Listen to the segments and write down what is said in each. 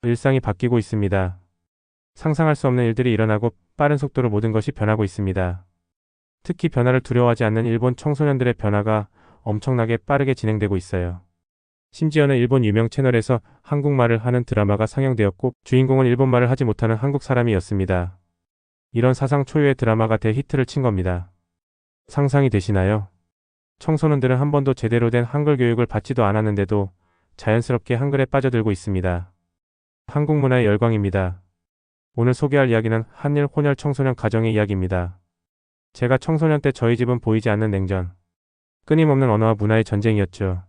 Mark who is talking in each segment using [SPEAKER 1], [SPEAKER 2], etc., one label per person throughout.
[SPEAKER 1] 일상이 바뀌고 있습니다. 상상할 수 없는 일들이 일어나고 빠른 속도로 모든 것이 변하고 있습니다. 특히 변화를 두려워하지 않는 일본 청소년들의 변화가 엄청나게 빠르게 진행되고 있어요. 심지어는 일본 유명 채널에서 한국말을 하는 드라마가 상영되었고 주인공은 일본말을 하지 못하는 한국 사람이었습니다. 이런 사상 초유의 드라마가 대히트를 친 겁니다. 상상이 되시나요? 청소년들은 한 번도 제대로 된 한글 교육을 받지도 않았는데도 자연스럽게 한글에 빠져들고 있습니다. 한국 문화의 열광입니다. 오늘 소개할 이야기는 한일 혼혈 청소년 가정의 이야기입니다. 제가 청소년 때 저희 집은 보이지 않는 냉전, 끊임없는 언어와 문화의 전쟁이었죠.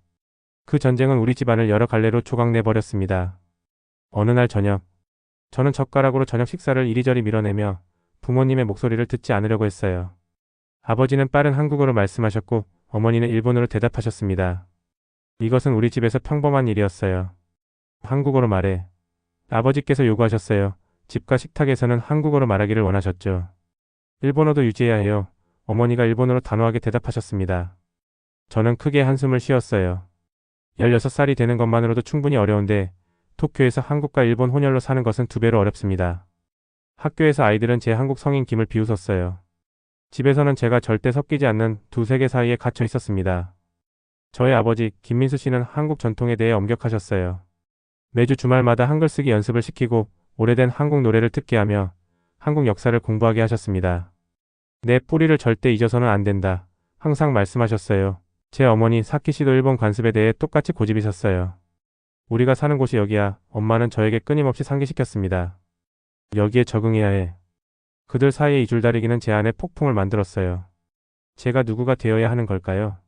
[SPEAKER 1] 그 전쟁은 우리 집안을 여러 갈래로 조각내버렸습니다. 어느 날 저녁, 저는 젓가락으로 저녁 식사를 이리저리 밀어내며 부모님의 목소리를 듣지 않으려고 했어요. 아버지는 빠른 한국어로 말씀하셨고 어머니는 일본어로 대답하셨습니다. 이것은 우리 집에서 평범한 일이었어요. 한국어로 말해. 아버지께서 요구하셨어요. 집과 식탁에서는 한국어로 말하기를 원하셨죠. 일본어도 유지해야 해요. 어머니가 일본어로 단호하게 대답하셨습니다. 저는 크게 한숨을 쉬었어요. 16살이 되는 것만으로도 충분히 어려운데 도쿄에서 한국과 일본 혼혈로 사는 것은 2배로 어렵습니다. 학교에서 아이들은 제 한국 성인 김을 비웃었어요. 집에서는 제가 절대 섞이지 않는 두 세계 사이에 갇혀 있었습니다. 저의 아버지 김민수 씨는 한국 전통에 대해 엄격하셨어요. 매주 주말마다 한글 쓰기 연습을 시키고 오래된 한국 노래를 듣게 하며 한국 역사를 공부하게 하셨습니다. 내 뿌리를 절대 잊어서는 안 된다. 항상 말씀하셨어요. 제 어머니 사키 씨도 일본 관습에 대해 똑같이 고집이셨어요. 우리가 사는 곳이 여기야. 엄마는 저에게 끊임없이 상기시켰습니다. 여기에 적응해야 해. 그들 사이의 이줄다리기는 제 안에 폭풍을 만들었어요. 제가 누구가 되어야 하는 걸까요?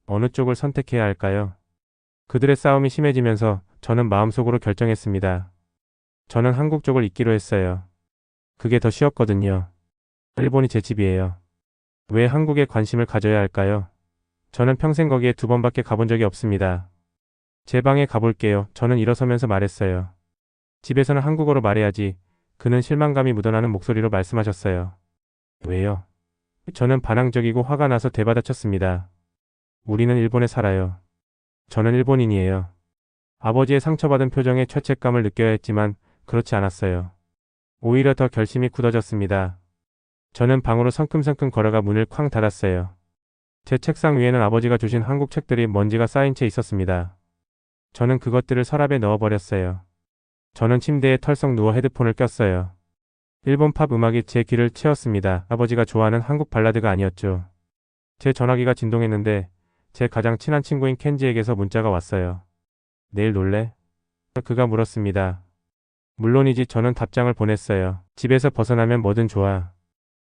[SPEAKER 1] 어느 쪽을 선택해야 할까요? 그들의 싸움이 심해지면서 저는 마음속으로 결정했습니다. 저는 한국 쪽을 잇기로 했어요. 그게 더 쉬웠거든요. 일본이 제 집이에요. 왜 한국에 관심을 가져야 할까요? 저는 평생 거기에 2번밖에 가본 적이 없습니다. 제 방에 가볼게요. 저는 일어서면서 말했어요. 집에서는 한국어로 말해야지. 그는 실망감이 묻어나는 목소리로 말씀하셨어요. 왜요? 저는 반항적이고 화가 나서 되받아쳤습니다. 우리는 일본에 살아요. 저는 일본인이에요. 아버지의 상처받은 표정에 죄책감을 느껴야 했지만 그렇지 않았어요. 오히려 더 결심이 굳어졌습니다. 저는 방으로 성큼성큼 걸어가 문을 쾅 닫았어요. 제 책상 위에는 아버지가 주신 한국 책들이 먼지가 쌓인 채 있었습니다. 저는 그것들을 서랍에 넣어버렸어요. 저는 침대에 털썩 누워 헤드폰을 꼈어요. 일본 팝 음악이 제 귀를 채웠습니다. 아버지가 좋아하는 한국 발라드가 아니었죠. 제 전화기가 진동했는데 제 가장 친한 친구인 켄지에게서 문자가 왔어요. 내일 놀래? 그가 물었습니다. 물론이지. 저는 답장을 보냈어요. 집에서 벗어나면 뭐든 좋아.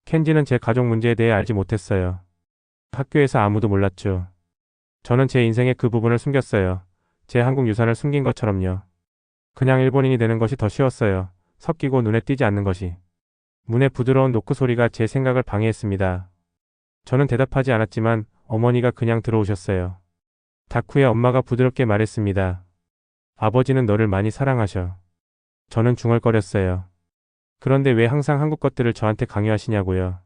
[SPEAKER 1] 켄지는 제 가족 문제에 대해 알지 못했어요. 학교에서 아무도 몰랐죠. 저는 제 인생의 그 부분을 숨겼어요. 제 한국 유산을 숨긴 것처럼요. 그냥 일본인이 되는 것이 더 쉬웠어요. 섞이고 눈에 띄지 않는 것이. 문의 부드러운 노크 소리가 제 생각을 방해했습니다. 저는 대답하지 않았지만 어머니가 그냥 들어오셨어요. 닭 후에 엄마가 부드럽게 말했습니다. 아버지는 너를 많이 사랑하셔. 저는 중얼거렸어요. 그런데 왜 항상 한국 것들을 저한테 강요하시냐고요.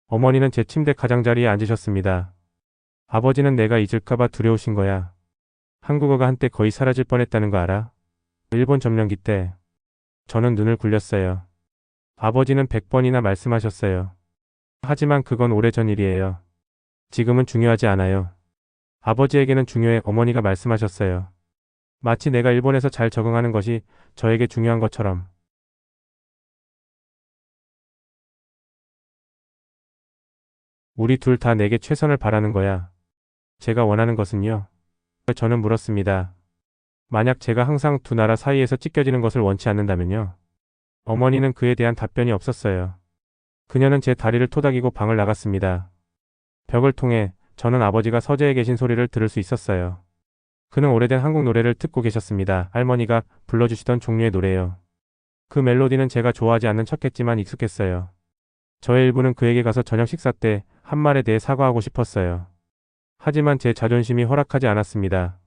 [SPEAKER 1] 어머니는 제 침대 가장자리에 앉으셨습니다. 아버지는 내가 잊을까봐 두려우신 거야. 한국어가 한때 거의 사라질 뻔했다는 거 알아? 일본 점령기 때. 저는 눈을 굴렸어요. 아버지는 100번이나 말씀하셨어요. 하지만 그건 오래전 일이에요. 지금은 중요하지 않아요. 아버지에게는 중요해. 어머니가 말씀하셨어요. 마치 내가 일본에서 잘 적응하는 것이 저에게 중요한 것처럼. 우리 둘 다 내게 최선을 바라는 거야. 제가 원하는 것은요? 저는 물었습니다. 만약 제가 항상 두 나라 사이에서 찢겨지는 것을 원치 않는다면요? 어머니는 그에 대한 답변이 없었어요. 그녀는 제 다리를 토닥이고 방을 나갔습니다. 벽을 통해 저는 아버지가 서재에 계신 소리를 들을 수 있었어요. 그는 오래된 한국 노래를 듣고 계셨습니다. 할머니가 불러주시던 종류의 노래요. 그 멜로디는 제가 좋아하지 않는 척했지만 익숙했어요. 저의 일부는 그에게 가서 저녁 식사 때 한 말에 대해 사과하고 싶었어요. 하지만 제 자존심이 허락하지 않았습니다.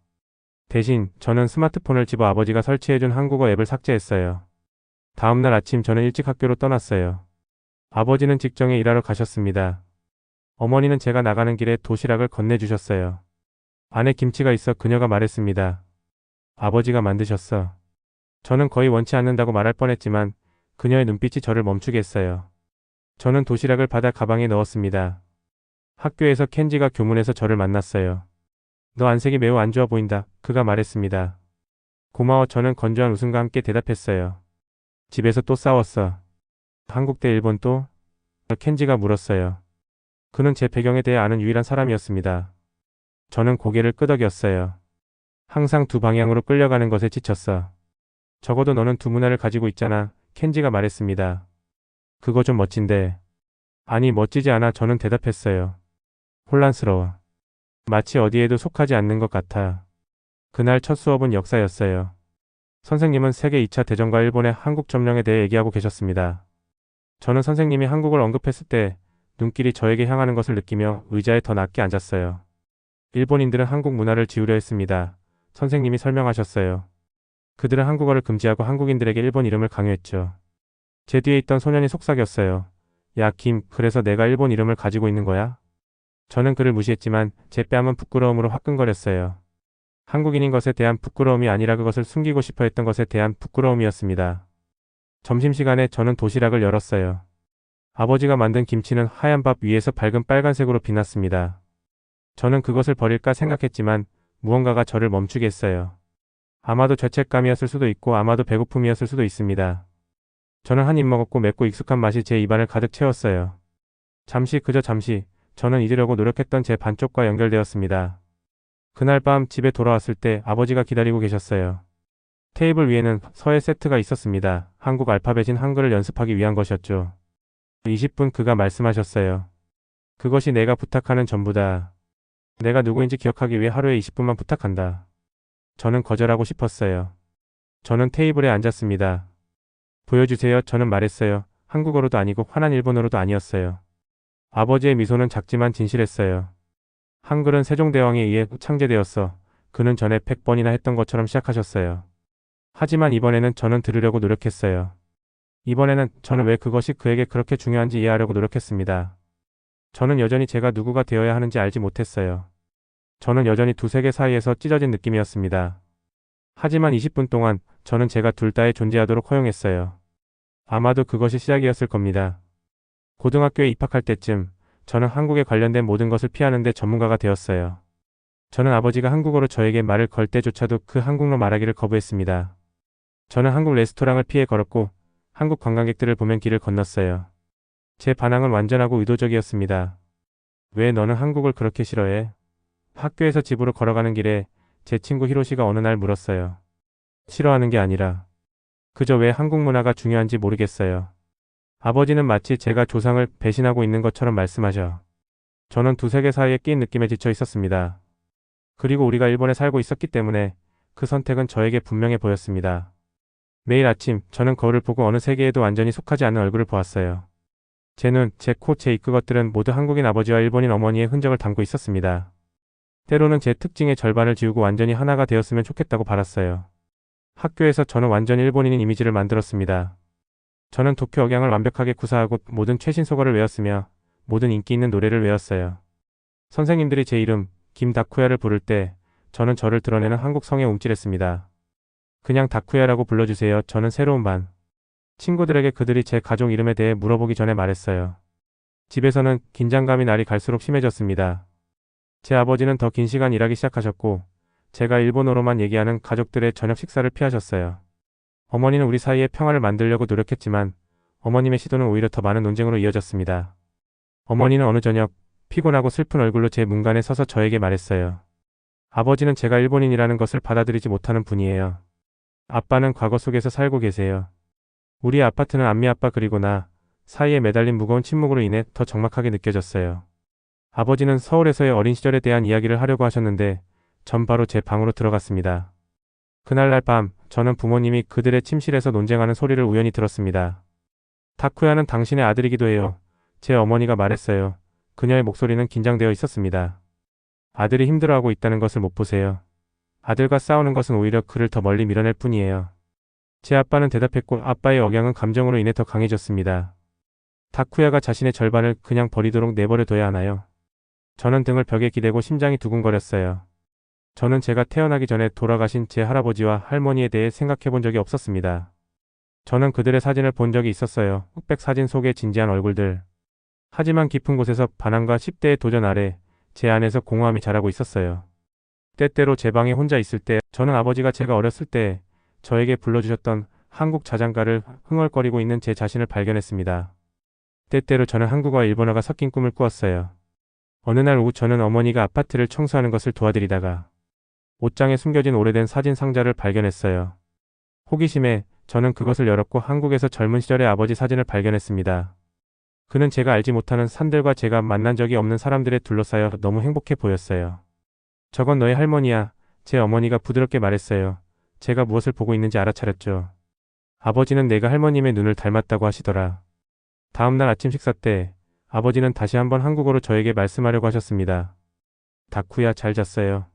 [SPEAKER 1] 대신 저는 스마트폰을 집어 아버지가 설치해준 한국어 앱을 삭제했어요. 다음날 아침 저는 일찍 학교로 떠났어요. 아버지는 직장에 일하러 가셨습니다. 어머니는 제가 나가는 길에 도시락을 건네주셨어요. 안에 김치가 있어 그녀가 말했습니다. 아버지가 만드셨어. 저는 거의 원치 않는다고 말할 뻔했지만 그녀의 눈빛이 저를 멈추게 했어요. 저는 도시락을 받아 가방에 넣었습니다. 학교에서 켄지가 교문에서 저를 만났어요. 너 안색이 매우 안 좋아 보인다. 그가 말했습니다. 고마워. 저는 건조한 웃음과 함께 대답했어요. 집에서 또 싸웠어. 한국 대 일본 또? 켄지가 물었어요. 그는 제 배경에 대해 아는 유일한 사람이었습니다. 저는 고개를 끄덕였어요. 항상 두 방향으로 끌려가는 것에 지쳤어. 적어도 너는 두 문화를 가지고 있잖아. 켄지가 말했습니다. 그거 좀 멋진데. 아니, 멋지지 않아. 저는 대답했어요. 혼란스러워. 마치 어디에도 속하지 않는 것 같아. 그날 첫 수업은 역사였어요. 선생님은 세계 2차 대전과 일본의 한국 점령에 대해 얘기하고 계셨습니다. 저는 선생님이 한국을 언급했을 때 눈길이 저에게 향하는 것을 느끼며 의자에 더 낮게 앉았어요. 일본인들은 한국 문화를 지우려 했습니다. 선생님이 설명하셨어요. 그들은 한국어를 금지하고 한국인들에게 일본 이름을 강요했죠. 제 뒤에 있던 소년이 속삭였어요. 야, 김, 그래서 내가 일본 이름을 가지고 있는 거야? 저는 그를 무시했지만 제 뺨은 부끄러움으로 화끈거렸어요. 한국인인 것에 대한 부끄러움이 아니라 그것을 숨기고 싶어 했던 것에 대한 부끄러움이었습니다. 점심시간에 저는 도시락을 열었어요. 아버지가 만든 김치는 하얀 밥 위에서 밝은 빨간색으로 빛났습니다. 저는 그것을 버릴까 생각했지만 무언가가 저를 멈추게 했어요. 아마도 죄책감이었을 수도 있고 아마도 배고픔이었을 수도 있습니다. 저는 한 입 먹었고 맵고 익숙한 맛이 제 입안을 가득 채웠어요. 잠시, 그저 잠시, 저는 잊으려고 노력했던 제 반쪽과 연결되었습니다. 그날 밤 집에 돌아왔을 때 아버지가 기다리고 계셨어요. 테이블 위에는 서예 세트가 있었습니다. 한국 알파벳인 한글을 연습하기 위한 것이었죠. 20분 그가 말씀하셨어요. 그것이 내가 부탁하는 전부다. 내가 누구인지 기억하기 위해 하루에 20분만 부탁한다. 저는 거절하고 싶었어요. 저는 테이블에 앉았습니다. 보여주세요. 저는 말했어요. 한국어로도 아니고 화난 일본어로도 아니었어요. 아버지의 미소는 작지만 진실했어요. 한글은 세종대왕에 의해 창제되었어. 그는 전에 100번이나 했던 것처럼 시작하셨어요. 하지만 이번에는 저는 들으려고 노력했어요. 이번에는 저는 왜 그것이 그에게 그렇게 중요한지 이해하려고 노력했습니다. 저는 여전히 제가 누구가 되어야 하는지 알지 못했어요. 저는 여전히 두 세계 사이에서 찢어진 느낌이었습니다. 하지만 20분 동안 저는 제가 둘 다에 존재하도록 허용했어요. 아마도 그것이 시작이었을 겁니다. 고등학교에 입학할 때쯤 저는 한국에 관련된 모든 것을 피하는 데 전문가가 되었어요. 저는 아버지가 한국어로 저에게 말을 걸 때조차도 그 한국로 말하기를 거부했습니다. 저는 한국 레스토랑을 피해 걸었고 한국 관광객들을 보면 길을 건넜어요. 제 반항은 완전하고 의도적이었습니다. 왜 너는 한국을 그렇게 싫어해? 학교에서 집으로 걸어가는 길에 제 친구 히로시가 어느 날 물었어요. 싫어하는 게 아니라 그저 왜 한국 문화가 중요한지 모르겠어요. 아버지는 마치 제가 조상을 배신하고 있는 것처럼 말씀하셔. 저는 두 세계 사이에 끼인 느낌에 지쳐 있었습니다. 그리고 우리가 일본에 살고 있었기 때문에 그 선택은 저에게 분명해 보였습니다. 매일 아침 저는 거울을 보고 어느 세계에도 완전히 속하지 않는 얼굴을 보았어요. 제 눈, 제 코, 제 입 그것들은 모두 한국인 아버지와 일본인 어머니의 흔적을 담고 있었습니다. 때로는 제 특징의 절반을 지우고 완전히 하나가 되었으면 좋겠다고 바랐어요. 학교에서 저는 완전히 일본인인 이미지를 만들었습니다. 저는 도쿄 억양을 완벽하게 구사하고 모든 최신 속어를 외웠으며 모든 인기 있는 노래를 외웠어요. 선생님들이 제 이름 김다쿠야를 부를 때 저는 저를 드러내는 한국 성에 움찔했습니다. 그냥 다쿠야라고 불러주세요. 저는 새로운 반 친구들에게 그들이 제 가족 이름에 대해 물어보기 전에 말했어요. 집에서는 긴장감이 날이 갈수록 심해졌습니다. 제 아버지는 더 긴 시간 일하기 시작하셨고 제가 일본어로만 얘기하는 가족들의 저녁 식사를 피하셨어요. 어머니는 우리 사이에 평화를 만들려고 노력했지만 어머님의 시도는 오히려 더 많은 논쟁으로 이어졌습니다. 어머니는 어느 저녁 피곤하고 슬픈 얼굴로 제 문간에 서서 저에게 말했어요. 아버지는 제가 일본인이라는 것을 받아들이지 못하는 분이에요. 아빠는 과거 속에서 살고 계세요. 우리 아파트는 안미 아빠 그리고 나 사이에 매달린 무거운 침묵으로 인해 더 적막하게 느껴졌어요. 아버지는 서울에서의 어린 시절에 대한 이야기를 하려고 하셨는데 전 바로 제 방으로 들어갔습니다. 그날날 밤 저는 부모님이 그들의 침실에서 논쟁하는 소리를 우연히 들었습니다. 다쿠야는 당신의 아들이기도 해요. 제 어머니가 말했어요. 그녀의 목소리는 긴장되어 있었습니다. 아들이 힘들어하고 있다는 것을 못 보세요. 아들과 싸우는 것은 오히려 그를 더 멀리 밀어낼 뿐이에요. 제 아빠는 대답했고 아빠의 억양은 감정으로 인해 더 강해졌습니다. 다쿠야가 자신의 절반을 그냥 버리도록 내버려 둬야 하나요? 저는 등을 벽에 기대고 심장이 두근거렸어요. 저는 제가 태어나기 전에 돌아가신 제 할아버지와 할머니에 대해 생각해 본 적이 없었습니다. 저는 그들의 사진을 본 적이 있었어요. 흑백 사진 속의 진지한 얼굴들. 하지만 깊은 곳에서 반항과 10대의 도전 아래 제 안에서 공허함이 자라고 있었어요. 때때로 제 방에 혼자 있을 때 저는 아버지가 제가 어렸을 때 저에게 불러주셨던 한국 자장가를 흥얼거리고 있는 제 자신을 발견했습니다. 때때로 저는 한국어와 일본어가 섞인 꿈을 꾸었어요. 어느 날 오후 저는 어머니가 아파트를 청소하는 것을 도와드리다가 옷장에 숨겨진 오래된 사진 상자를 발견했어요. 호기심에 저는 그것을 열었고 한국에서 젊은 시절의 아버지 사진을 발견했습니다. 그는 제가 알지 못하는 산들과 제가 만난 적이 없는 사람들에 둘러싸여 너무 행복해 보였어요. 저건 너의 할머니야. 제 어머니가 부드럽게 말했어요. 제가 무엇을 보고 있는지 알아차렸죠. 아버지는 내가 할머님의 눈을 닮았다고 하시더라. 다음날 아침 식사 때 아버지는 다시 한번 한국어로 저에게 말씀하려고 하셨습니다. 다쿠야, 잘 잤어요.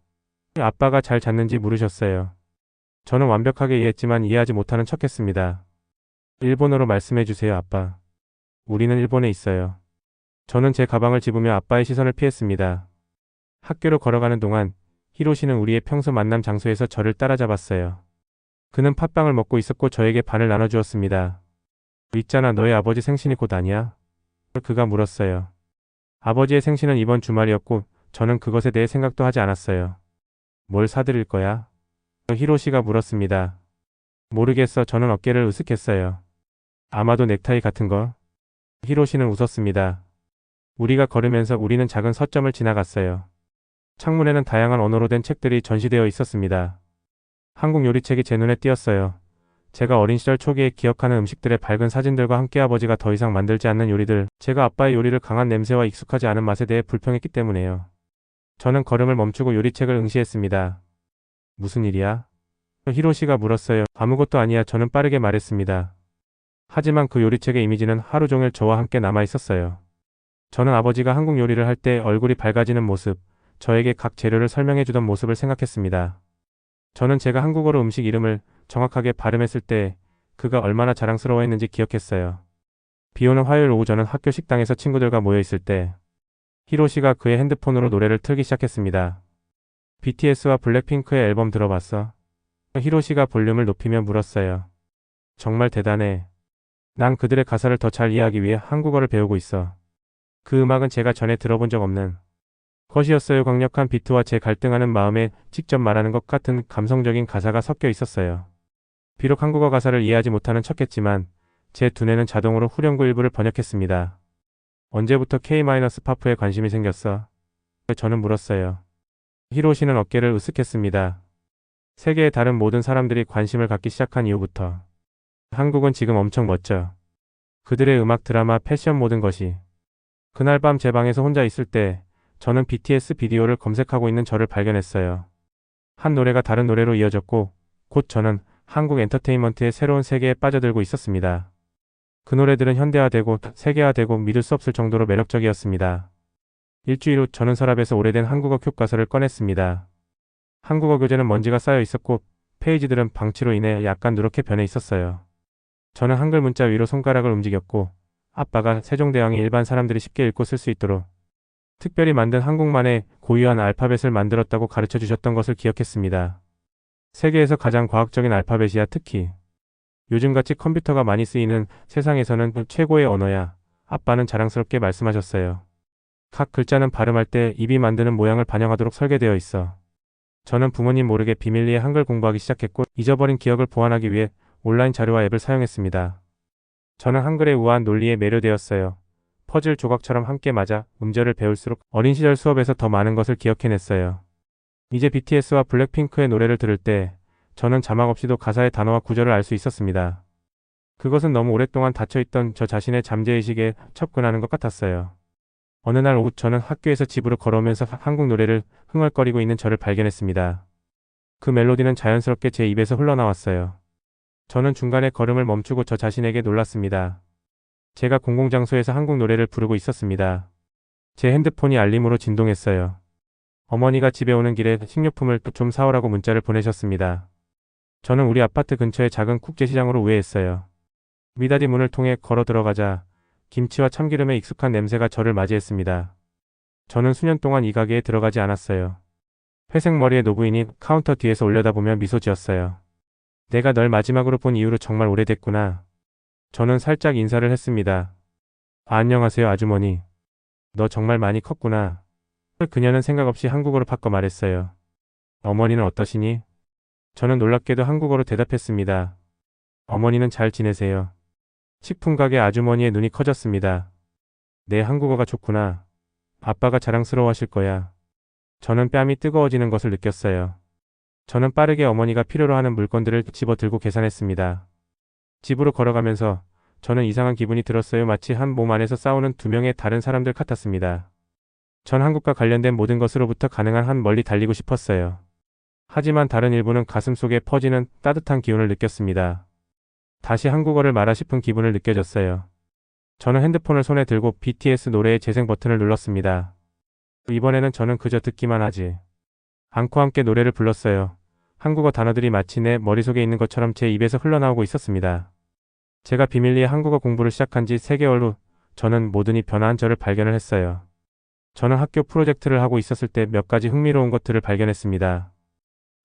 [SPEAKER 1] 아빠가 잘 잤는지 물으셨어요. 저는 완벽하게 이해했지만 이해하지 못하는 척했습니다. 일본어로 말씀해 주세요, 아빠. 우리는 일본에 있어요. 저는 제 가방을 집으며 아빠의 시선을 피했습니다. 학교로 걸어가는 동안 히로시는 우리의 평소 만남 장소에서 저를 따라잡았어요. 그는 팥빵을 먹고 있었고 저에게 반을 나눠주었습니다. 있잖아, 너의 아버지 생신이 곧 아니야? 그가 물었어요. 아버지의 생신은 이번 주말이었고 저는 그것에 대해 생각도 하지 않았어요. 뭘 사드릴 거야? 히로시가 물었습니다. 모르겠어. 저는 어깨를 으쓱했어요. 아마도 넥타이 같은 거? 히로시는 웃었습니다. 우리가 걸으면서 우리는 작은 서점을 지나갔어요. 창문에는 다양한 언어로 된 책들이 전시되어 있었습니다. 한국 요리책이 제 눈에 띄었어요. 제가 어린 시절 초기에 기억하는 음식들의 밝은 사진들과 함께 아버지가 더 이상 만들지 않는 요리들, 제가 아빠의 요리를 강한 냄새와 익숙하지 않은 맛에 대해 불평했기 때문에요. 저는 걸음을 멈추고 요리책을 응시했습니다. 무슨 일이야? 히로시가 물었어요. 아무것도 아니야. 저는 빠르게 말했습니다. 하지만 그 요리책의 이미지는 하루 종일 저와 함께 남아 있었어요. 저는 아버지가 한국 요리를 할 때 얼굴이 밝아지는 모습, 저에게 각 재료를 설명해 주던 모습을 생각했습니다. 저는 제가 한국어로 음식 이름을 정확하게 발음했을 때 그가 얼마나 자랑스러워했는지 기억했어요. 비오는 화요일 오후 저는 학교 식당에서 친구들과 모여 있을 때 히로시가 그의 핸드폰으로 노래를 틀기 시작했습니다. BTS와 블랙핑크의 앨범 들어봤어? 히로시가 볼륨을 높이며 물었어요. 정말 대단해. 난 그들의 가사를 더 잘 이해하기 위해 한국어를 배우고 있어. 그 음악은 제가 전에 들어본 적 없는 것이었어요. 강력한 비트와 제 갈등하는 마음에 직접 말하는 것 같은 감성적인 가사가 섞여 있었어요. 비록 한국어 가사를 이해하지 못하는 척했지만 제 두뇌는 자동으로 후렴구 일부를 번역했습니다. 언제부터 K-팝에 관심이 생겼어? 저는 물었어요. 히로시는 어깨를 으쓱했습니다. 세계의 다른 모든 사람들이 관심을 갖기 시작한 이후부터. 한국은 지금 엄청 멋져. 그들의 음악, 드라마, 패션 모든 것이. 그날 밤 제 방에서 혼자 있을 때 저는 BTS 비디오를 검색하고 있는 저를 발견했어요. 한 노래가 다른 노래로 이어졌고 곧 저는 한국 엔터테인먼트의 새로운 세계에 빠져들고 있었습니다. 그 노래들은 현대화되고 세계화되고 믿을 수 없을 정도로 매력적이었습니다. 일주일 후 저는 서랍에서 오래된 한국어 교과서를 꺼냈습니다. 한국어 교재는 먼지가 쌓여 있었고 페이지들은 방치로 인해 약간 누렇게 변해 있었어요. 저는 한글 문자 위로 손가락을 움직였고 아빠가 세종대왕이 일반 사람들이 쉽게 읽고 쓸 수 있도록 특별히 만든 한국만의 고유한 알파벳을 만들었다고 가르쳐 주셨던 것을 기억했습니다. 세계에서 가장 과학적인 알파벳이야. 특히 요즘같이 컴퓨터가 많이 쓰이는 세상에서는 최고의 언어야. 아빠는 자랑스럽게 말씀하셨어요. 각 글자는 발음할 때 입이 만드는 모양을 반영하도록 설계되어 있어. 저는 부모님 모르게 비밀리에 한글 공부하기 시작했고 잊어버린 기억을 보완하기 위해 온라인 자료와 앱을 사용했습니다. 저는 한글의 우아한 논리에 매료되었어요. 퍼즐 조각처럼 함께 맞아 음절을 배울수록 어린 시절 수업에서 더 많은 것을 기억해냈어요. 이제 BTS와 블랙핑크의 노래를 들을 때 저는 자막 없이도 가사의 단어와 구절을 알 수 있었습니다. 그것은 너무 오랫동안 닫혀있던 저 자신의 잠재의식에 접근하는 것 같았어요. 어느 날 오후 저는 학교에서 집으로 걸어오면서 한국 노래를 흥얼거리고 있는 저를 발견했습니다. 그 멜로디는 자연스럽게 제 입에서 흘러나왔어요. 저는 중간에 걸음을 멈추고 저 자신에게 놀랐습니다. 제가 공공장소에서 한국 노래를 부르고 있었습니다. 제 핸드폰이 알림으로 진동했어요. 어머니가 집에 오는 길에 식료품을 좀 사오라고 문자를 보내셨습니다. 저는 우리 아파트 근처의 작은 국제시장으로 우회했어요. 미닫이 문을 통해 걸어 들어가자 김치와 참기름의 익숙한 냄새가 저를 맞이했습니다. 저는 수년 동안 이 가게에 들어가지 않았어요. 회색 머리의 노부인이 카운터 뒤에서 올려다보며 미소 지었어요. 내가 널 마지막으로 본 이후로 정말 오래됐구나. 저는 살짝 인사를 했습니다. 안녕하세요, 아주머니. 너 정말 많이 컸구나. 그녀는 생각 없이 한국어로 바꿔 말했어요. 어머니는 어떠시니? 저는 놀랍게도 한국어로 대답했습니다. 어머니는 잘 지내세요. 식품 가게 아주머니의 눈이 커졌습니다. 내 한국어가 좋구나. 아빠가 자랑스러워하실 거야. 저는 뺨이 뜨거워지는 것을 느꼈어요. 저는 빠르게 어머니가 필요로 하는 물건들을 집어 들고 계산했습니다. 집으로 걸어가면서 저는 이상한 기분이 들었어요. 마치 한 몸 안에서 싸우는 두 명의 다른 사람들 같았습니다. 전 한국과 관련된 모든 것으로부터 가능한 한 멀리 달리고 싶었어요. 하지만 다른 일부는 가슴속에 퍼지는 따뜻한 기운을 느꼈습니다. 다시 한국어를 말하 싶은 기분을 느껴졌어요. 저는 핸드폰을 손에 들고 BTS 노래의 재생 버튼을 눌렀습니다. 이번에는 저는 그저 듣기만 하지 않고 함께 노래를 불렀어요. 한국어 단어들이 마치 내 머릿속에 있는 것처럼 제 입에서 흘러나오고 있었습니다. 제가 비밀리에 한국어 공부를 시작한 지 3개월 후 저는 모든이 변화한 저를 발견을 했어요. 저는 학교 프로젝트를 하고 있었을 때 몇 가지 흥미로운 것들을 발견했습니다.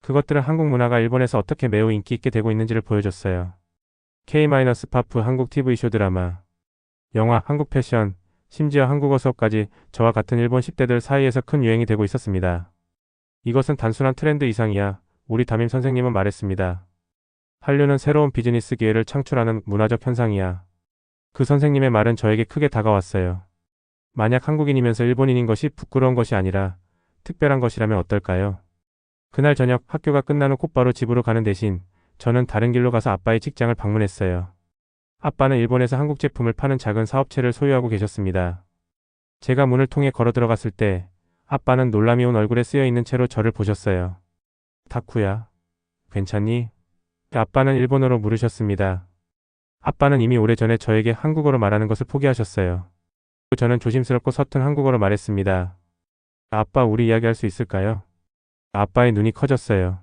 [SPEAKER 1] 그것들은 한국 문화가 일본에서 어떻게 매우 인기 있게 되고 있는지를 보여줬어요. K-팝, 한국 TV쇼 드라마, 영화, 한국 패션, 심지어 한국어 수업까지 저와 같은 일본 10대들 사이에서 큰 유행이 되고 있었습니다. 이것은 단순한 트렌드 이상이야, 우리 담임 선생님은 말했습니다. 한류는 새로운 비즈니스 기회를 창출하는 문화적 현상이야. 그 선생님의 말은 저에게 크게 다가왔어요. 만약 한국인이면서 일본인인 것이 부끄러운 것이 아니라 특별한 것이라면 어떨까요? 그날 저녁 학교가 끝난 후 곧바로 집으로 가는 대신 저는 다른 길로 가서 아빠의 직장을 방문했어요. 아빠는 일본에서 한국 제품을 파는 작은 사업체를 소유하고 계셨습니다. 제가 문을 통해 걸어 들어갔을 때 아빠는 놀람이 온 얼굴에 쓰여 있는 채로 저를 보셨어요. 타쿠야, 괜찮니? 아빠는 일본어로 물으셨습니다. 아빠는 이미 오래전에 저에게 한국어로 말하는 것을 포기하셨어요. 저는 조심스럽고 서툰 한국어로 말했습니다. 아빠, 우리 이야기할 수 있을까요? 아빠의 눈이 커졌어요.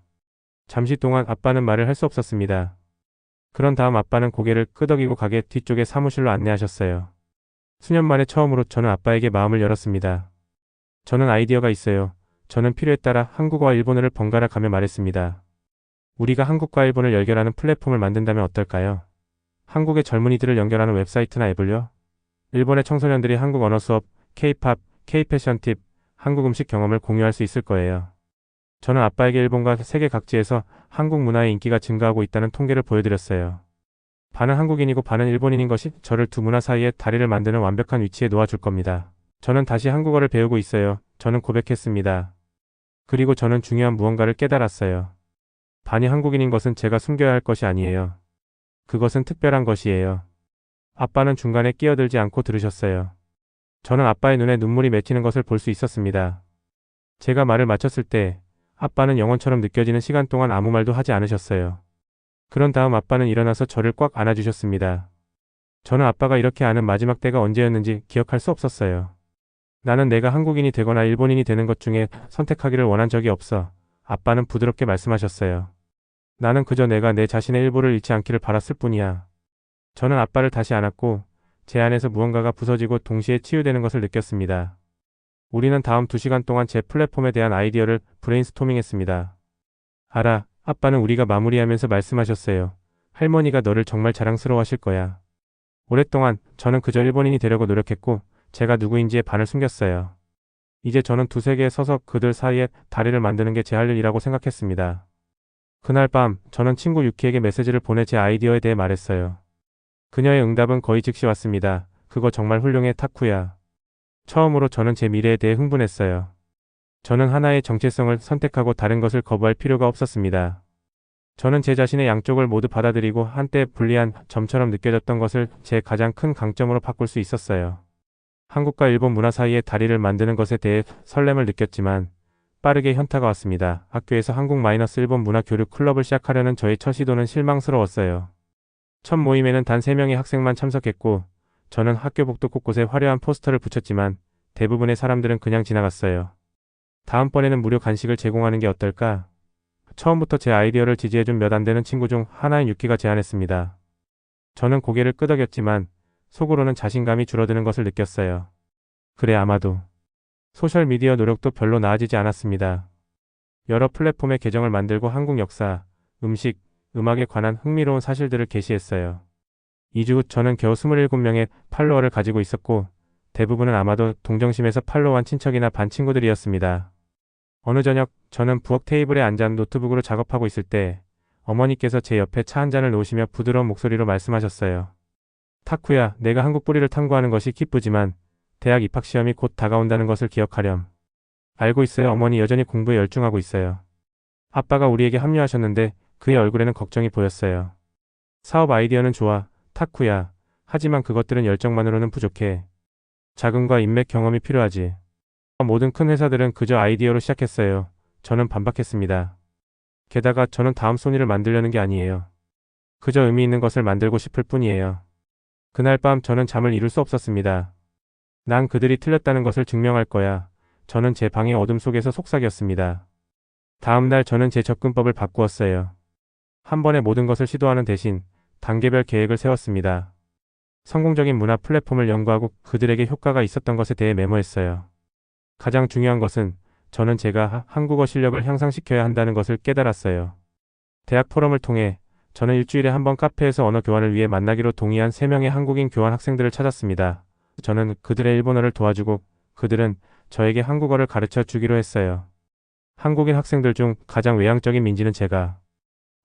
[SPEAKER 1] 잠시 동안 아빠는 말을 할 수 없었습니다. 그런 다음 아빠는 고개를 끄덕이고 가게 뒤쪽의 사무실로 안내하셨어요. 수년 만에 처음으로 저는 아빠에게 마음을 열었습니다. 저는 아이디어가 있어요. 저는 필요에 따라 한국어와 일본어를 번갈아 가며 말했습니다. 우리가 한국과 일본을 연결하는 플랫폼을 만든다면 어떨까요? 한국의 젊은이들을 연결하는 웹사이트나 앱을요? 일본의 청소년들이 한국 언어 수업, K-팝, K-패션 팁, 한국 음식 경험을 공유할 수 있을 거예요. 저는 아빠에게 일본과 세계 각지에서 한국 문화의 인기가 증가하고 있다는 통계를 보여드렸어요. 반은 한국인이고 반은 일본인인 것이 저를 두 문화 사이에 다리를 만드는 완벽한 위치에 놓아줄 겁니다. 저는 다시 한국어를 배우고 있어요. 저는 고백했습니다. 그리고 저는 중요한 무언가를 깨달았어요. 반이 한국인인 것은 제가 숨겨야 할 것이 아니에요. 그것은 특별한 것이에요. 아빠는 중간에 끼어들지 않고 들으셨어요. 저는 아빠의 눈에 눈물이 맺히는 것을 볼 수 있었습니다. 제가 말을 마쳤을 때 아빠는 영원처럼 느껴지는 시간 동안 아무 말도 하지 않으셨어요. 그런 다음 아빠는 일어나서 저를 꽉 안아주셨습니다. 저는 아빠가 이렇게 아는 마지막 때가 언제였는지 기억할 수 없었어요. 나는 내가 한국인이 되거나 일본인이 되는 것 중에 선택하기를 원한 적이 없어. 아빠는 부드럽게 말씀하셨어요. 나는 그저 내가 내 자신의 일부를 잃지 않기를 바랐을 뿐이야. 저는 아빠를 다시 안았고 제 안에서 무언가가 부서지고 동시에 치유되는 것을 느꼈습니다. 우리는 다음 2시간 동안 제 플랫폼에 대한 아이디어를 브레인스토밍했습니다. 알아, 아빠는 우리가 마무리하면서 말씀하셨어요. 할머니가 너를 정말 자랑스러워하실 거야. 오랫동안 저는 그저 일본인이 되려고 노력했고 제가 누구인지의 반을 숨겼어요. 이제 저는 두 세계에 서서 그들 사이에 다리를 만드는 게 제 할 일이라고 생각했습니다. 그날 밤 저는 친구 유키에게 메시지를 보내 제 아이디어에 대해 말했어요. 그녀의 응답은 거의 즉시 왔습니다. 그거 정말 훌륭해, 타쿠야. 처음으로 저는 제 미래에 대해 흥분했어요. 저는 하나의 정체성을 선택하고 다른 것을 거부할 필요가 없었습니다. 저는 제 자신의 양쪽을 모두 받아들이고 한때 불리한 점처럼 느껴졌던 것을 제 가장 큰 강점으로 바꿀 수 있었어요. 한국과 일본 문화 사이에 다리를 만드는 것에 대해 설렘을 느꼈지만 빠르게 현타가 왔습니다. 학교에서 한국-일본 문화 교류 클럽을 시작하려는 저의 첫 시도는 실망스러웠어요. 첫 모임에는 단 3명의 학생만 참석했고 저는 학교 복도 곳곳에 화려한 포스터를 붙였지만 대부분의 사람들은 그냥 지나갔어요. 다음번에는 무료 간식을 제공하는 게 어떨까? 처음부터 제 아이디어를 지지해준 몇 안 되는 친구 중 하나인 유키가 제안했습니다. 저는 고개를 끄덕였지만 속으로는 자신감이 줄어드는 것을 느꼈어요. 그래, 아마도. 소셜미디어 노력도 별로 나아지지 않았습니다. 여러 플랫폼의 계정을 만들고 한국 역사, 음식, 음악에 관한 흥미로운 사실들을 게시했어요. 2주 후 저는 겨우 27명의 팔로워를 가지고 있었고 대부분은 아마도 동정심에서 팔로우한 친척이나 반 친구들이었습니다. 어느 저녁 저는 부엌 테이블에 앉아 노트북으로 작업하고 있을 때 어머니께서 제 옆에 차 한 잔을 놓으시며 부드러운 목소리로 말씀하셨어요. 타쿠야, 내가 한국 뿌리를 탐구하는 것이 기쁘지만 대학 입학 시험이 곧 다가온다는 것을 기억하렴. 알고 있어요. 어머니 여전히 공부에 열중하고 있어요. 아빠가 우리에게 합류하셨는데 그의 얼굴에는 걱정이 보였어요. 사업 아이디어는 좋아, 타쿠야. 하지만 그것들은 열정만으로는 부족해. 자금과 인맥 경험이 필요하지. 모든 큰 회사들은 그저 아이디어로 시작했어요. 저는 반박했습니다. 게다가 저는 다음 소니를 만들려는 게 아니에요. 그저 의미 있는 것을 만들고 싶을 뿐이에요. 그날 밤 저는 잠을 이룰 수 없었습니다. 난 그들이 틀렸다는 것을 증명할 거야. 저는 제 방의 어둠 속에서 속삭였습니다. 다음 날 저는 제 접근법을 바꾸었어요. 한 번에 모든 것을 시도하는 대신 단계별 계획을 세웠습니다. 성공적인 문화 플랫폼을 연구하고 그들에게 효과가 있었던 것에 대해 메모했어요. 가장 중요한 것은 저는 제가 한국어 실력을 향상시켜야 한다는 것을 깨달았어요. 대학 포럼을 통해 저는 일주일에 한 번 카페에서 언어 교환을 위해 만나기로 동의한 3명의 한국인 교환 학생들을 찾았습니다. 저는 그들의 일본어를 도와주고 그들은 저에게 한국어를 가르쳐 주기로 했어요. 한국인 학생들 중 가장 외향적인 민지는 제가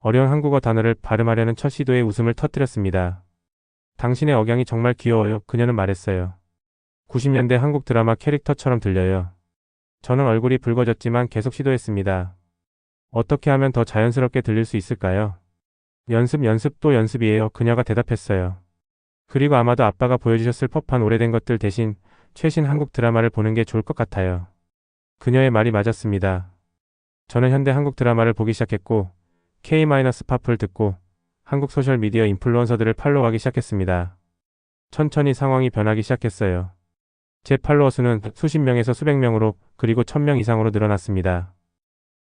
[SPEAKER 1] 어려운 한국어 단어를 발음하려는 첫 시도에 웃음을 터뜨렸습니다. 당신의 억양이 정말 귀여워요. 그녀는 말했어요. 90년대 한국 드라마 캐릭터처럼 들려요. 저는 얼굴이 붉어졌지만 계속 시도했습니다. 어떻게 하면 더 자연스럽게 들릴 수 있을까요? 연습 또 연습이에요. 그녀가 대답했어요. 그리고 아마도 아빠가 보여주셨을 법한 오래된 것들 대신 최신 한국 드라마를 보는 게 좋을 것 같아요. 그녀의 말이 맞았습니다. 저는 현대 한국 드라마를 보기 시작했고 K-팝을 듣고 한국 소셜미디어 인플루언서들을 팔로우하기 시작했습니다. 천천히 상황이 변하기 시작했어요. 제 팔로워 수는 수십 명에서 수백 명으로 그리고 1000명 이상으로 늘어났습니다.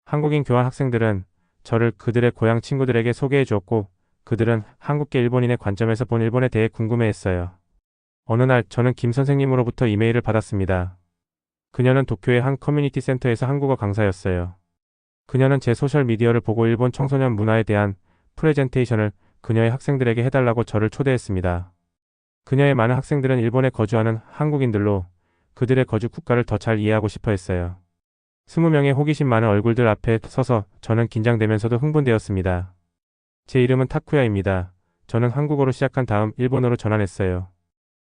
[SPEAKER 1] 한국인 교환 학생들은 저를 그들의 고향 친구들에게 소개해 주었고 그들은 한국계 일본인의 관점에서 본 일본에 대해 궁금해했어요. 어느 날 저는 김 선생님으로부터 이메일을 받았습니다. 그녀는 도쿄의 한 커뮤니티 센터에서 한국어 강사였어요. 그녀는 제 소셜미디어를 보고 일본 청소년 문화에 대한 프레젠테이션을 그녀의 학생들에게 해달라고 저를 초대했습니다. 그녀의 많은 학생들은 일본에 거주하는 한국인들로 그들의 거주 국가를 더 잘 이해하고 싶어 했어요. 20명의 호기심 많은 얼굴들 앞에 서서 저는 긴장되면서도 흥분되었습니다. 제 이름은 타쿠야입니다. 저는 한국어로 시작한 다음 일본어로 전환했어요.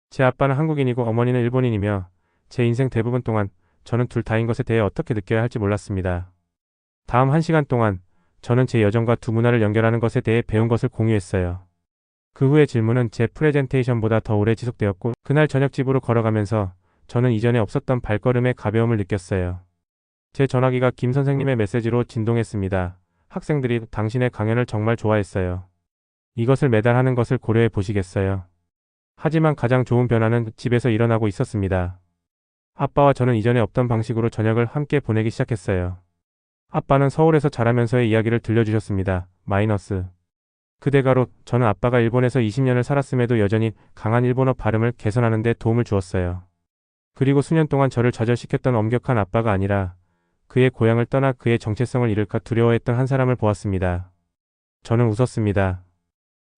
[SPEAKER 1] 제 아빠는 한국인이고 어머니는 일본인이며 제 인생 대부분 동안 저는 둘 다인 것에 대해 어떻게 느껴야 할지 몰랐습니다. 다음 1시간 동안 저는 제 여정과 두 문화를 연결하는 것에 대해 배운 것을 공유했어요. 그 후의 질문은 제 프레젠테이션보다 더 오래 지속되었고 그날 저녁 집으로 걸어가면서 저는 이전에 없었던 발걸음의 가벼움을 느꼈어요. 제 전화기가 김 선생님의 메시지로 진동했습니다. 학생들이 당신의 강연을 정말 좋아했어요. 이것을 매달 하는 것을 고려해 보시겠어요? 하지만 가장 좋은 변화는 집에서 일어나고 있었습니다. 아빠와 저는 이전에 없던 방식으로 저녁을 함께 보내기 시작했어요. 아빠는 서울에서 자라면서의 이야기를 들려주셨습니다. 그 대가로 저는 아빠가 일본에서 20년을 살았음에도 여전히 강한 일본어 발음을 개선하는 데 도움을 주었어요. 그리고 수년 동안 저를 좌절시켰던 엄격한 아빠가 아니라 그의 고향을 떠나 그의 정체성을 잃을까 두려워했던 한 사람을 보았습니다. 저는 웃었습니다.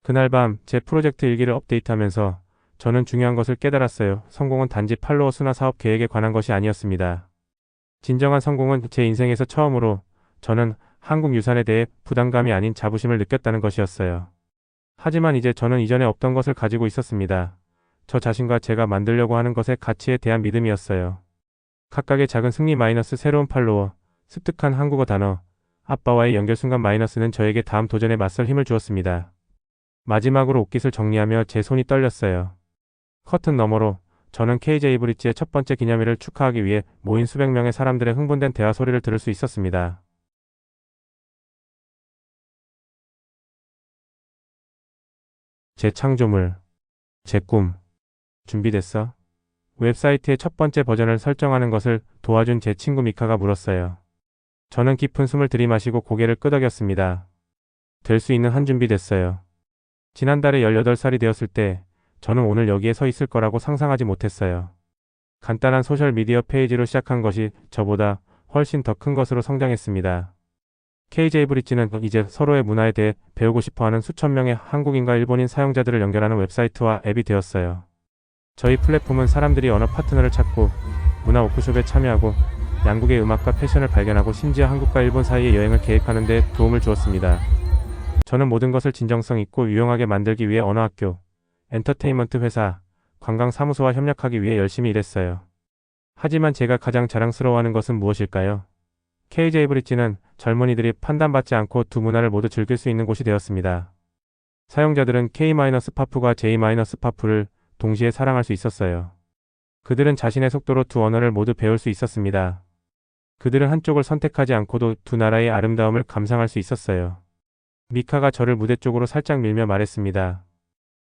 [SPEAKER 1] 그날 밤 제 프로젝트 일기를 업데이트하면서 저는 중요한 것을 깨달았어요. 성공은 단지 팔로워 수나 사업 계획에 관한 것이 아니었습니다. 진정한 성공은 제 인생에서 처음으로 저는 한국 유산에 대해 부담감이 아닌 자부심을 느꼈다는 것이었어요. 하지만 이제 저는 이전에 없던 것을 가지고 있었습니다. 저 자신과 제가 만들려고 하는 것의 가치에 대한 믿음이었어요. 각각의 작은 승리 새로운 팔로워, 습득한 한국어 단어, 아빠와의 연결 순간 는 저에게 다음 도전에 맞설 힘을 주었습니다. 마지막으로 옷깃을 정리하며 제 손이 떨렸어요. 커튼 너머로 저는 KJ 브릿지의 첫 번째 기념일을 축하하기 위해 모인 수백 명의 사람들의 흥분된 대화 소리를 들을 수 있었습니다. 제 창조물, 제 꿈, 준비됐어? 웹사이트의 첫 번째 버전을 설정하는 것을 도와준 제 친구 미카가 물었어요. 저는 깊은 숨을 들이마시고 고개를 끄덕였습니다. 될 수 있는 한 준비됐어요. 지난달에 18살이 되었을 때 저는 오늘 여기에 서 있을 거라고 상상하지 못했어요. 간단한 소셜미디어 페이지로 시작한 것이 저보다 훨씬 더 큰 것으로 성장했습니다. KJ 브릿지는 이제 서로의 문화에 대해 배우고 싶어하는 수천 명의 한국인과 일본인 사용자들을 연결하는 웹사이트와 앱이 되었어요. 저희 플랫폼은 사람들이 언어 파트너를 찾고 문화 워크숍에 참여하고 양국의 음악과 패션을 발견하고 심지어 한국과 일본 사이의 여행을 계획하는 데 도움을 주었습니다. 저는 모든 것을 진정성 있고 유용하게 만들기 위해 언어학교, 엔터테인먼트 회사, 관광사무소와 협력하기 위해 열심히 일했어요. 하지만 제가 가장 자랑스러워하는 것은 무엇일까요? KJ 브릿지는 젊은이들이 판단받지 않고 두 문화를 모두 즐길 수 있는 곳이 되었습니다. 사용자들은 K-파프과 J-파프를 동시에 사랑할 수 있었어요. 그들은 자신의 속도로 두 언어를 모두 배울 수 있었습니다. 그들은 한쪽을 선택하지 않고도 두 나라의 아름다움을 감상할 수 있었어요. 미카가 저를 무대 쪽으로 살짝 밀며 말했습니다.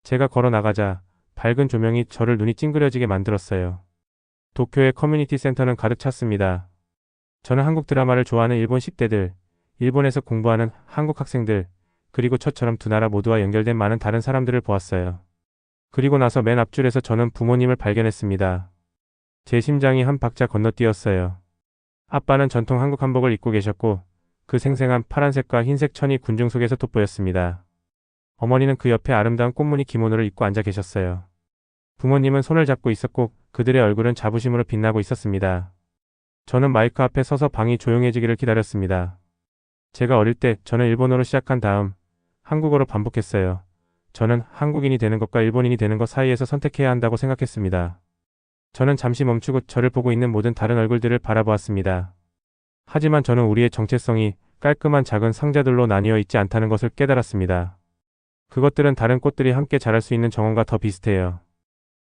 [SPEAKER 1] 제가 걸어 나가자 밝은 조명이 저를 눈이 찡그려지게 만들었어요. 도쿄의 커뮤니티 센터는 가득 찼습니다. 저는 한국 드라마를 좋아하는 일본 10대들, 일본에서 공부하는 한국 학생들, 그리고 저처럼 두 나라 모두와 연결된 많은 다른 사람들을 보았어요. 그리고 나서 맨 앞줄에서 저는 부모님을 발견했습니다. 제 심장이 한 박자 건너뛰었어요. 아빠는 전통 한국 한복을 입고 계셨고 그 생생한 파란색과 흰색 천이 군중 속에서 돋보였습니다. 어머니는 그 옆에 아름다운 꽃무늬 기모노를 입고 앉아 계셨어요. 부모님은 손을 잡고 있었고 그들의 얼굴은 자부심으로 빛나고 있었습니다. 저는 마이크 앞에 서서 방이 조용해지기를 기다렸습니다. 제가 어릴 때 저는 일본어로 시작한 다음 한국어로 반복했어요. 저는 한국인이 되는 것과 일본인이 되는 것 사이에서 선택해야 한다고 생각했습니다. 저는 잠시 멈추고 저를 보고 있는 모든 다른 얼굴들을 바라보았습니다. 하지만 저는 우리의 정체성이 깔끔한 작은 상자들로 나뉘어 있지 않다는 것을 깨달았습니다. 그것들은 다른 꽃들이 함께 자랄 수 있는 정원과 더 비슷해요.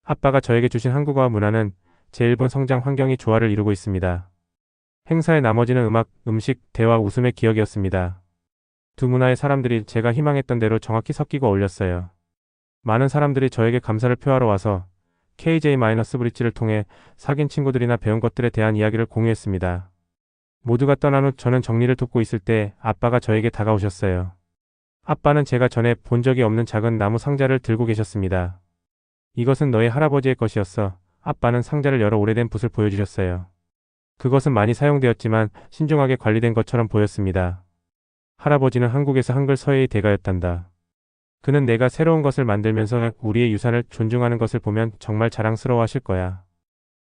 [SPEAKER 1] 아빠가 저에게 주신 한국어와 문화는 제 일본 성장 환경이 조화를 이루고 있습니다. 행사의 나머지는 음악, 음식, 대화, 웃음의 기억이었습니다. 두 문화의 사람들이 제가 희망했던 대로 정확히 섞이고 어울렸어요. 많은 사람들이 저에게 감사를 표하러 와서 KJ-브릿지를 통해 사귄 친구들이나 배운 것들에 대한 이야기를 공유했습니다. 모두가 떠난 후 저는 정리를 돕고 있을 때 아빠가 저에게 다가오셨어요. 아빠는 제가 전에 본 적이 없는 작은 나무 상자를 들고 계셨습니다. 이것은 너의 할아버지의 것이었어. 아빠는 상자를 열어 오래된 붓을 보여주셨어요. 그것은 많이 사용되었지만 신중하게 관리된 것처럼 보였습니다. 할아버지는 한국에서 한글 서예의 대가였단다. 그는 내가 새로운 것을 만들면서 우리의 유산을 존중하는 것을 보면 정말 자랑스러워하실 거야.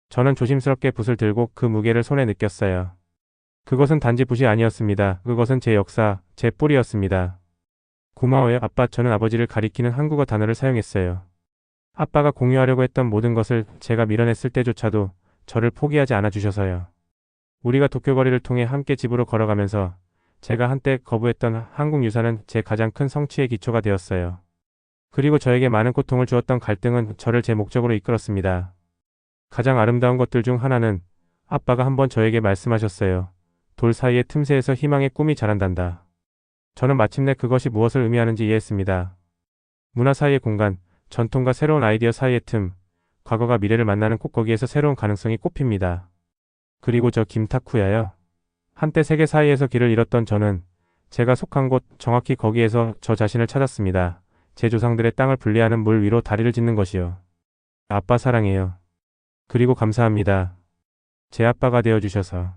[SPEAKER 1] 저는 조심스럽게 붓을 들고 그 무게를 손에 느꼈어요. 그것은 단지 붓이 아니었습니다. 그것은 제 역사, 제 뿌리였습니다. 고마워요, 아빠. 저는 아버지를 가리키는 한국어 단어를 사용했어요. 아빠가 공유하려고 했던 모든 것을 제가 밀어냈을 때조차도 저를 포기하지 않아 주셔서요. 우리가 도쿄 거리를 통해 함께 집으로 걸어가면서 제가 한때 거부했던 한국 유산은 제 가장 큰 성취의 기초가 되었어요. 그리고 저에게 많은 고통을 주었던 갈등은 저를 제 목적으로 이끌었습니다. 가장 아름다운 것들 중 하나는 아빠가 한번 저에게 말씀하셨어요. 돌 사이의 틈새에서 희망의 꿈이 자란단다. 저는 마침내 그것이 무엇을 의미하는지 이해했습니다. 문화 사이의 공간, 전통과 새로운 아이디어 사이의 틈, 과거가 미래를 만나는 꼭 거기에서 새로운 가능성이 꽃핍니다. 그리고 저 김타쿠야요. 한때 세계 사이에서 길을 잃었던 저는 제가 속한 곳, 정확히 거기에서 저 자신을 찾았습니다. 제 조상들의 땅을 분리하는 물 위로 다리를 짓는 것이요. 아빠 사랑해요. 그리고 감사합니다. 제 아빠가 되어주셔서.